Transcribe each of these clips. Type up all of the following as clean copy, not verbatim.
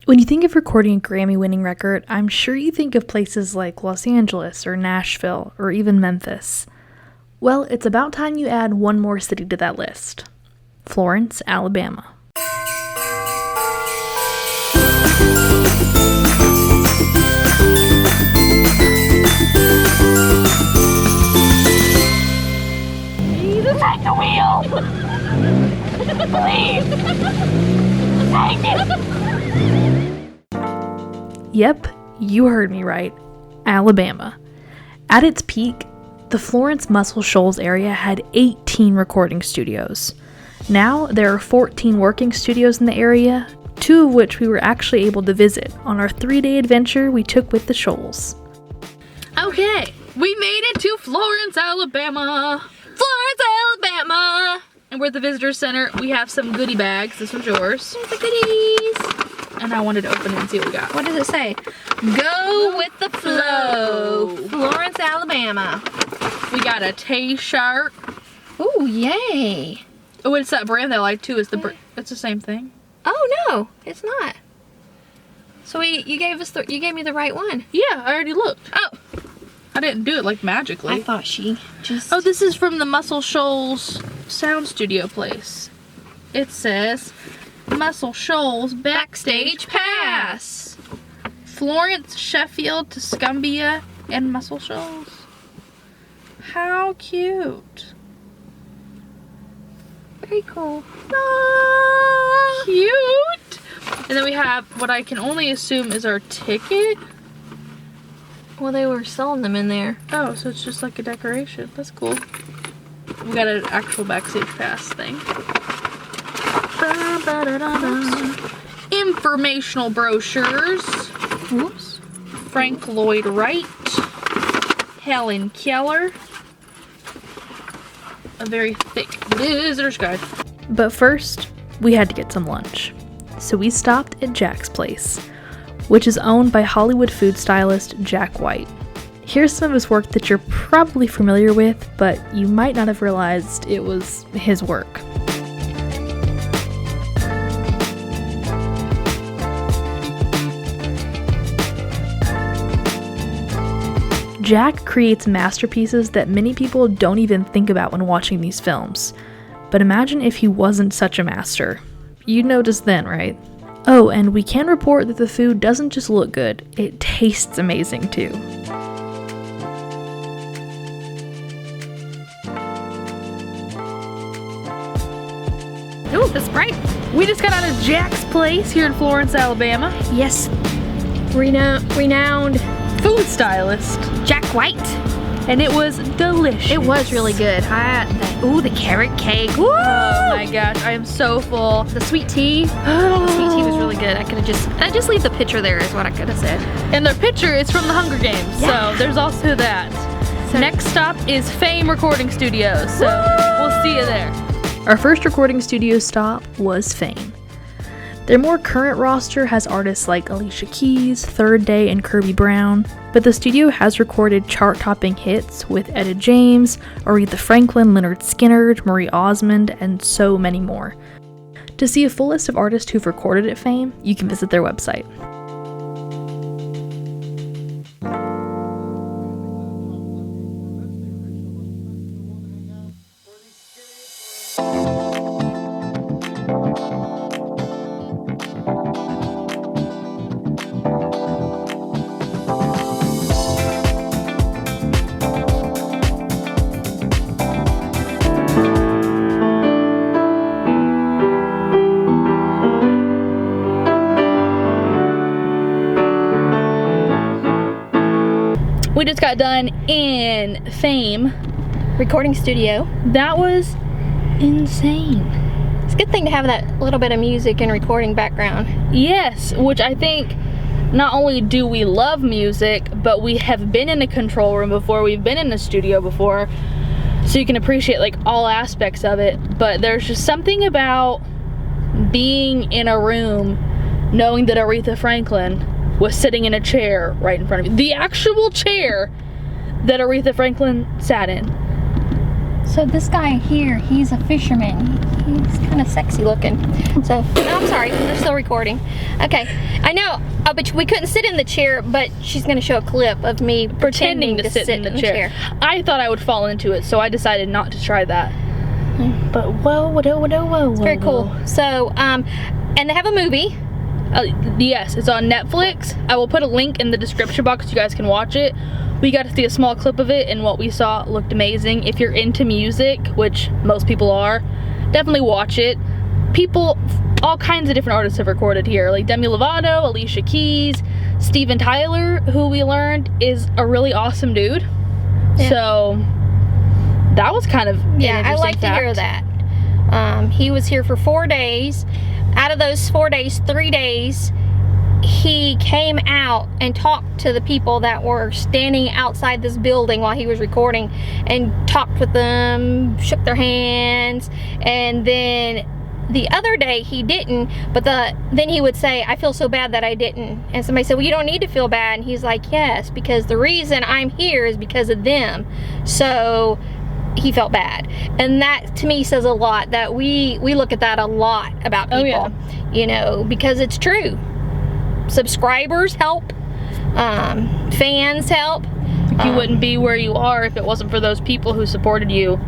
When you think of recording a Grammy-winning record, I'm sure you think of places like Los Angeles or Nashville or even Memphis. Well, it's about time you add one more city to that list. Florence, Alabama. Jesus, take the wheel! Please! Take it! Yep, you heard me right. Alabama. At its peak, the Florence Muscle Shoals area had 18 recording studios. Now, there are 14 working studios in the area, 2 of which we were actually able to visit on our 3-day adventure we took with the Shoals. Okay, we made it to Florence, Alabama. Florence, Alabama! And we're at the visitor center. We have some goodie bags. This one's yours. Here's the goodies. And I wanted to open it and see what we got. What does it say? Go with the flow. Florence, Alabama. We got a t-shirt. Oh, yay. Oh, it's that brand that I like too. It's the same thing. Oh no, it's not. So you gave me the right one. Yeah, I already looked. Oh, I didn't do it like magically. I thought she just. Oh, this is from the Muscle Shoals sound studio place. It says Muscle Shoals Backstage Pass. Florence, Sheffield, Tuscumbia, and Muscle Shoals. How cute. Very cool. Cute. And then we have what I can only assume is our ticket. Well, they were selling them in there. Oh, so it's just like a decoration. That's cool. We got an actual backstage pass thing. Informational brochures. Whoops. Frank Lloyd Wright. Helen Keller. A very thick visitor's guide. But first, we had to get some lunch. So we stopped at Jack's Place, which is owned by Hollywood food stylist Jack White. Here's some of his work that you're probably familiar with, but you might not have realized it was his work. Jack creates masterpieces that many people don't even think about when watching these films. But imagine if he wasn't such a master. You'd notice then, right? Oh, and we can report that the food doesn't just look good, it tastes amazing too. Ooh, that's bright. We just got out of Jack's Place here in Florence, Alabama. Yes. Renowned Food stylist. Jack White. And it was delicious. It was really good. The carrot cake. Woo! Oh my gosh, I am so full. The sweet tea. The sweet tea was really good. I just leave the picture there is what I could have said. And the picture is from the Hunger Games, Yeah. so there's also that. So- Next stop is Fame Recording Studios, so we'll see you there. Our first recording studio stop was Fame. Their more current roster has artists like Alicia Keys, Third Day, and Kirby Brown, but the studio has recorded chart-topping hits with Etta James, Aretha Franklin, Leonard Skinner, Marie Osmond, and so many more. To see a full list of artists who've recorded at Fame, you can visit their website. We just got done in Fame Recording studio. That was insane. It's a good thing to have that little bit of music and recording background. Yes, which I think not only do we love music, but we have been in a control room before, we've been in a studio before, so you can appreciate like all aspects of it. But there's just something about being in a room knowing that Aretha Franklin was sitting in a chair right in front of you. The actual chair that Aretha Franklin sat in. So this guy here, he's a fisherman. He's kind of sexy looking. So, I'm sorry, we're still recording. Okay, I know, but we couldn't sit in the chair, but she's gonna show a clip of me pretending to sit in the chair. I thought I would fall into it, so I decided not to try that. But whoa. It's very cool. So, and they have a movie. Yes, it's on Netflix. I will put a link in the description box so you guys can watch it. We got to see a small clip of it, and what we saw looked amazing. If you're into music, which most people are, definitely watch it. People, all kinds of different artists have recorded here, like Demi Lovato, Alicia Keys, Steven Tyler, who we learned is a really awesome dude. Yeah. So that was kind of an I like to hear that. He was here for 4 days. Out of those 4 days, 3 days, he came out and talked to the people that were standing outside this building while he was recording, and talked with them, shook their hands. And then the other day he didn't, but then he would say, I feel so bad that I didn't. And somebody said, well, you don't need to feel bad. And he's like, yes, because the reason I'm here is because of them. So he felt bad. And that to me says a lot, that we look at that a lot about people, you know, because it's true. Subscribers help, fans help. You wouldn't be where you are if it wasn't for those people who supported you.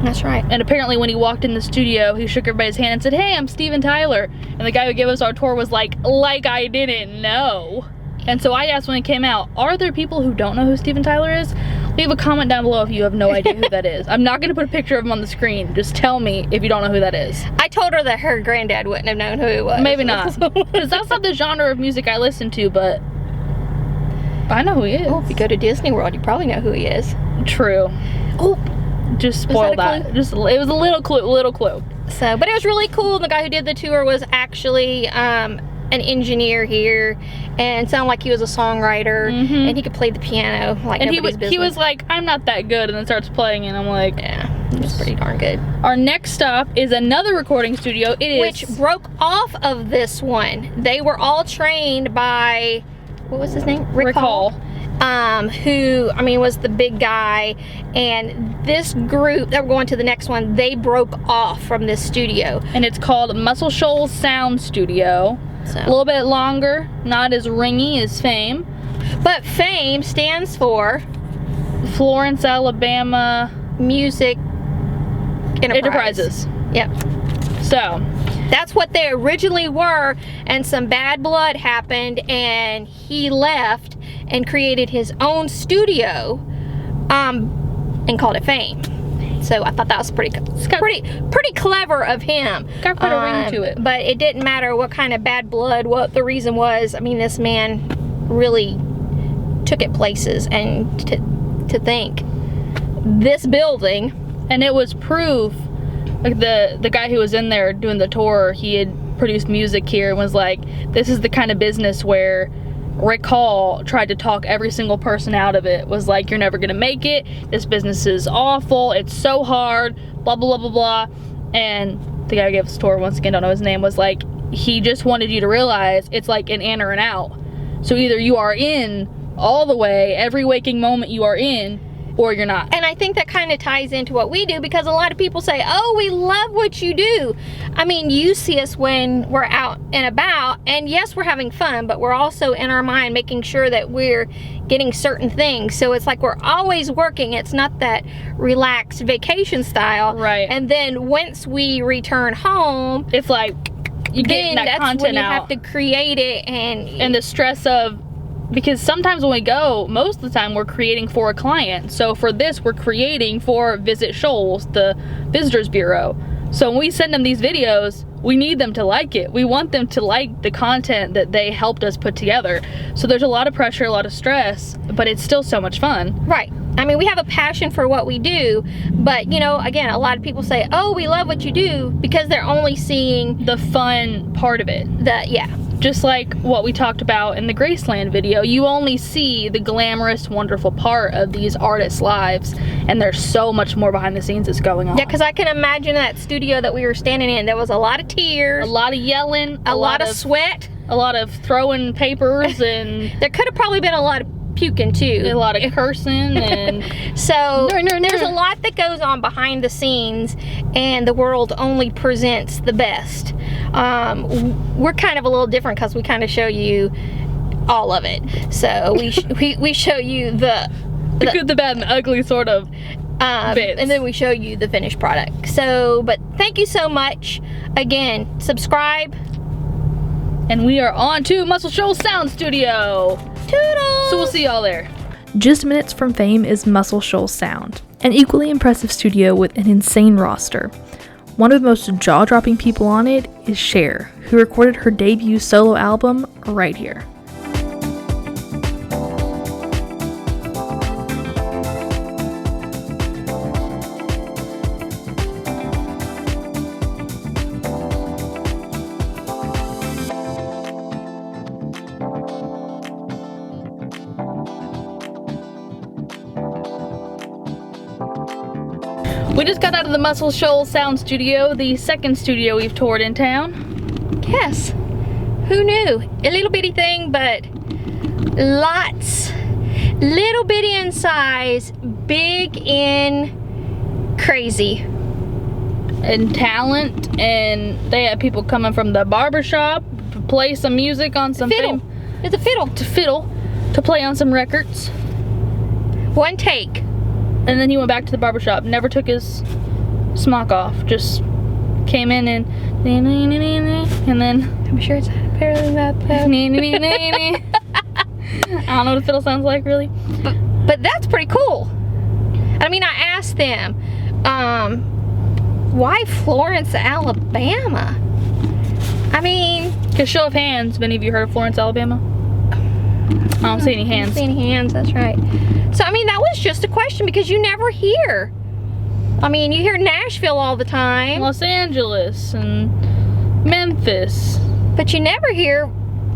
That's right. And apparently when he walked in the studio, he shook everybody's hand and said, hey, I'm Steven Tyler. And the guy who gave us our tour was like I didn't know. And so I asked when it came out, are there people who don't know who Steven Tyler is? Leave a comment down below if you have no idea who that is. I'm not gonna put a picture of him on the screen. Just tell me if you don't know who that is. I told her that her granddad wouldn't have known who it was. Maybe not. Because that's not the genre of music I listen to, but I know who he is. Oh, if you go to Disney World, you probably know who he is. True. Oh, just spoil that. Just it was a little clue. So, but it was really cool. The guy who did the tour was actually an engineer here, and sounded like he was a songwriter, and he could play the piano like nobody's business. He was like, I'm not that good, and then starts playing, and I'm like, yeah, it was pretty darn good. Our next stop is another recording studio. Which broke off of this one. They were all trained by, what was his name? Rick Hall. Who, I mean, was the big guy. And this group that we're going to the next one, they broke off from this studio. And it's called Muscle Shoals Sound Studio. So. A little bit longer, not as ringy as Fame. But Fame stands for Florence, Alabama Music Enterprises. Yep. So that's what they originally were, and some bad blood happened, and he left and created his own studio, and called it Fame. So I thought that was pretty clever of him. Got quite a ring to it. But it didn't matter what kind of bad blood, what the reason was. I mean, this man really took it places, and to think this building, and it was proof. Like the guy who was in there doing the tour, he had produced music here and was like, this is the kind of business where Rick Hall tried to talk every single person out of it. Was like, you're never gonna make it, this business is awful, it's so hard, blah blah blah blah blah. And the guy who gave us a tour, once again, don't know his name, was like, he just wanted you to realize it's like an in or an out. So either you are in all the way, every waking moment you are in, or you're not. And I think that kind of ties into what we do, because a lot of people say, oh, we love what you do. I mean, you see us when we're out and about, and yes, we're having fun, but we're also in our mind making sure that we're getting certain things. So it's like we're always working. It's not that relaxed vacation style. Right. And then once we return home, it's like you get that content when you out. have to create it, and the stress of, because sometimes when we go, most of the time we're creating for a client. So for this, we're creating for Visit Shoals, the Visitors Bureau. So when we send them these videos, we need them to like it. We want them to like the content that they helped us put together. So there's a lot of pressure, a lot of stress, but it's still so much fun. Right. I mean, we have a passion for what we do, but you know, again, a lot of people say, oh, we love what you do, because they're only seeing the fun part of it. Just like what we talked about in the Graceland video, you only see the glamorous, wonderful part of these artists' lives, and there's so much more behind the scenes that's going on. Yeah, because I can imagine that studio that we were standing in, there was a lot of tears, a lot of yelling, a lot of sweat, a lot of throwing papers, and there could have probably been a lot of puking too. A lot of cursing and So there's a lot that goes on behind the scenes, and the world only presents the best. We're kind of a little different because we kind of show you all of it. So we show you the good, the bad, and the ugly sort of bits. and then we show you the finished product. So, but thank you so much. Again, subscribe. And we are on to Muscle Shoals Sound Studio. Toodles! So we'll see y'all there. Just minutes from Fame is Muscle Shoals Sound, an equally impressive studio with an insane roster. One of the most jaw-dropping people on it is Cher, who recorded her debut solo album right here. We just got out of the Muscle Shoals Sound Studio, the second studio we've toured in town. Yes. Who knew? A little bitty thing, but lots. Little bitty in size, big in crazy. And talent, and they had people coming from the barbershop to play some music on some Fiddle. It's a fiddle. to play on some records. One take. And then he went back to the barbershop, never took his smock off, just came in and then I'm sure it's apparently that bad. I don't know what a fiddle sounds like really. But that's pretty cool. I mean, I asked them, why Florence, Alabama? I mean, Cause show of hands, have any of you heard of Florence, Alabama? I don't see any I don't hands. see any hands, that's right. So, I mean, that was just a question because you never hear. I mean, you hear Nashville all the time, Los Angeles and Memphis. but you never hear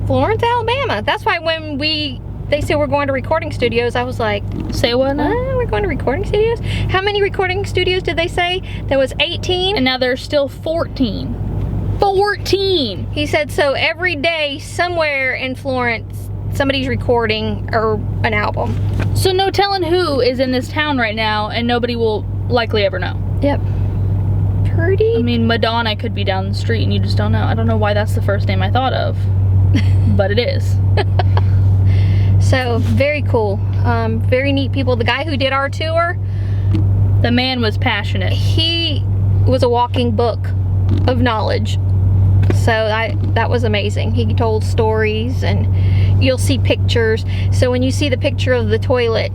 Florence, Alabama. That's why when they said we're going to recording studios, I was like, Say what now? we're going to recording studios? How many recording studios did they say? There was 18? And now there's still 14. 14! He said, so every day somewhere in Florence, somebody's recording or an album. So no telling who is in this town right now, and nobody will likely ever know. Yep. Pretty. I mean, Madonna could be down the street and you just don't know. I don't know why that's the first name I thought of, but it is. So, very cool. Very neat people. The guy who did our tour, The man was passionate. he was a walking book of knowledge. So that was amazing. He told stories, and you'll see pictures. So when you see the picture of the toilet,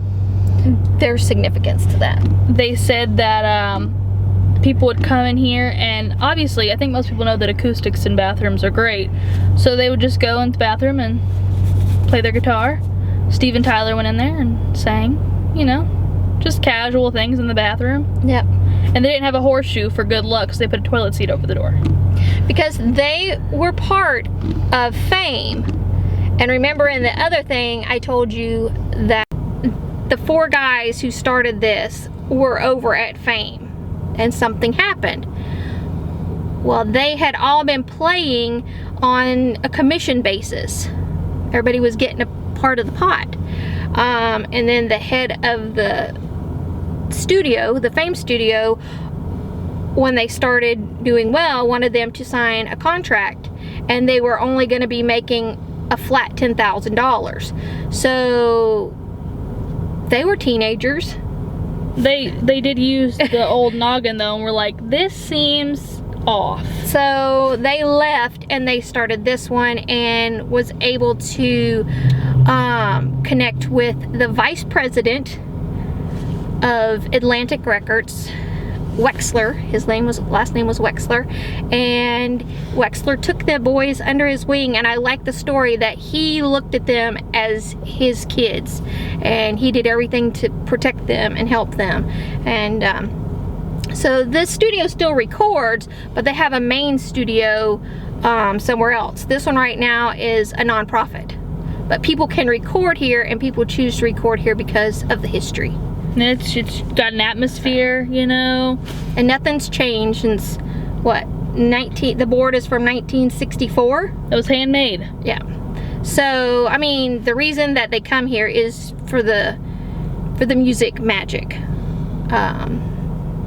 there's significance to that. They said that people would come in here, and obviously I think most people know that acoustics in bathrooms are great. So they would just go in the bathroom and play their guitar. Steven Tyler went in there and sang, you know, just casual things in the bathroom. Yep. And they didn't have a horseshoe for good luck, so they put a toilet seat over the door. Because they were part of Fame. And remember in the other thing, I told you that the 4 guys who started this were over at Fame, and something happened. Well, they had all been playing on a commission basis. Everybody was getting a part of the pot. And then the head of the studio, the Fame studio, when they started doing well, wanted them to sign a contract, and they were only going to be making a flat $10,000. So they were teenagers. They did use the old noggin though, and were like, this seems off. So they left and they started this one, and was able to connect with the vice president of Atlantic Records, Wexler. His last name was Wexler, and Wexler took the boys under his wing. And I like the story that he looked at them as his kids, and he did everything to protect them and help them. And so this studio still records, but they have a main studio somewhere else. This one right now is a non-profit, but people can record here, and people choose to record here because of the history. And it's got an atmosphere, you know. And nothing's changed since, what, the board is from 1964? It was handmade. Yeah. So, I mean, the reason that they come here is for the music magic.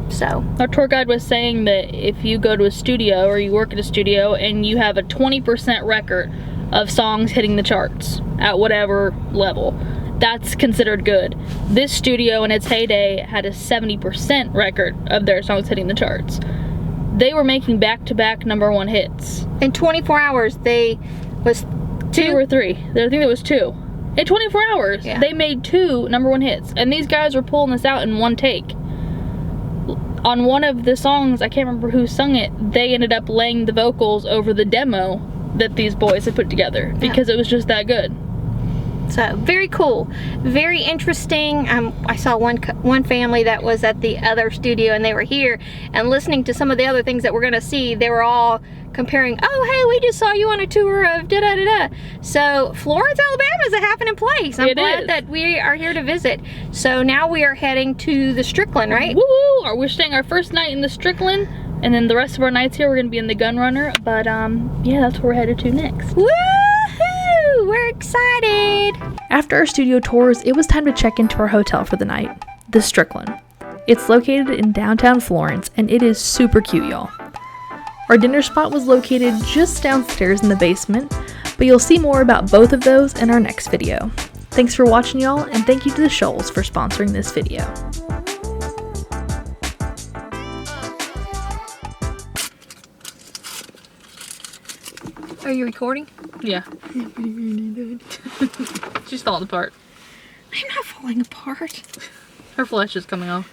So our tour guide was saying that if you go to a studio or you work at a studio and you have a 20% record of songs hitting the charts at whatever level, that's considered good. This studio in its heyday had a 70% record of their songs hitting the charts. They were making back-to-back #1 hits. in 24 hours, they was 2 or 3. I think it was 2. In 24 hours, Yeah. they made 2 #1 hits. And these guys were pulling this out in one take. On one of the songs, I can't remember who sung it, they ended up laying the vocals over the demo that these boys had put together because it was just that good. So very cool, very interesting. I saw one family that was at the other studio, and they were here and listening to some of the other things that we're gonna see. They were all comparing. Oh, hey, we just saw you on a tour of da da da da. So Florence, Alabama is a happening place. I'm glad that we are here to visit. So now we are heading to the Stricklin, right? Woo! We're staying our first night in the Stricklin, and then the rest of our nights here we're gonna be in the Gun Runner. But yeah, that's where we're headed to next. Woohoo! We're excited. After our studio tours, it was time to check into our hotel for the night, the Stricklin. It's located in downtown Florence, and it is super cute, y'all. Our dinner spot was located just downstairs in the basement, but you'll see more about both of those in our next video. Thanks for watching, y'all, and thank you to the Shoals for sponsoring this video. Are you recording? Yeah. She's falling apart. I'm not falling apart. Her flesh is coming off.